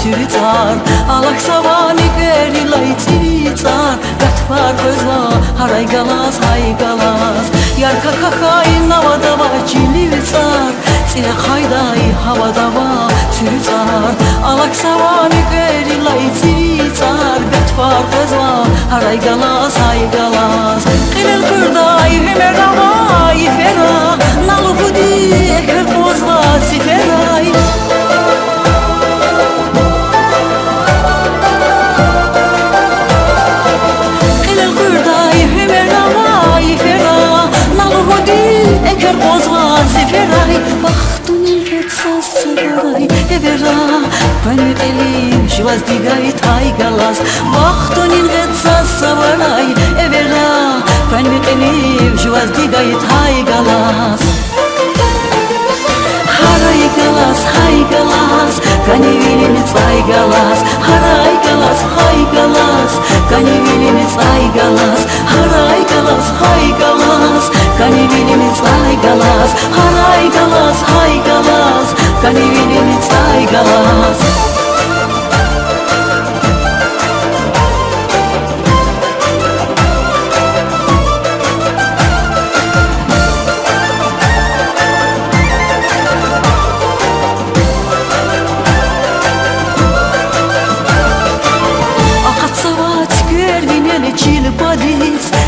цюрицар алаксавани герилай цивицар гатфар козва харай галас хай галас ярка кахай навадава чиливицар цира хайдай havadava цюрицар алаксавани герилай цивицар гатфар козва харай галас хай галас қилел курдай хемеравай фера налухуди экер козва сиферай Eker bozma seferay Baxtunin retsa seferay Evera Panu elim Şivaz digay tay galas Baxtunin retsa seferay Evera Panu elim Şivaz digay tay galas Haray galas hay galas Kani vilimiz ay galas Haray galas hay galas Kani vilimiz ay galas Haray galas hay galas Kani vilimiz ay galas Haray galas hay galas Kani vilimiz ay galas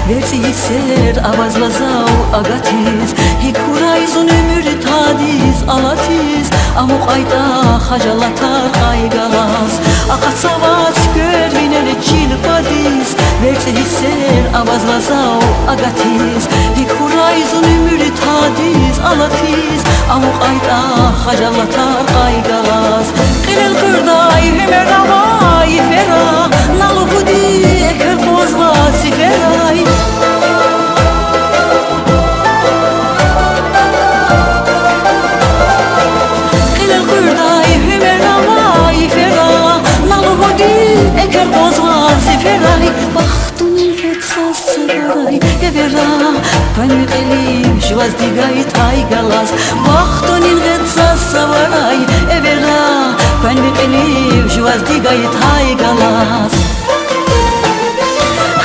Versiser avazlazau agatis Hikurais un ömür tadis alatis Amuk ayda hajalatar hay galas Akatsavat görvinele çilpadis Versiser avazlazau agatis Hikurais un ömür tadis alatis Amuk ayda hajalatar hay galas Qilel kurday hemeravay fera Naluhudi eker bozva siferay Eker bozma seferay Baxtunin retsa seferay Evera Panu elim Şivaz digay tay galas Baxtunin retsa seferay Evera Panu elim Şivaz digay tay galas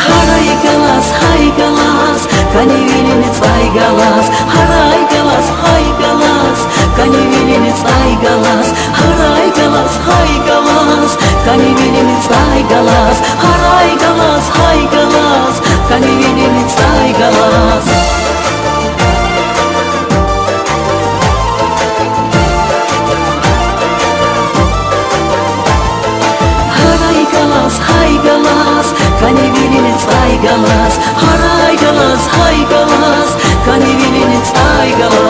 Haray galas hay galas Kani vilimiz ay galas Haray galas hay galas Kani vilimiz ay galas Haray galas hay galas Kani vilimiz ay galas Haray galas hay galas Kani vilimiz ay galas Haray galas hay galas Kani vilimiz ay galas Haray galas hay galas Kani vilimiz ay galas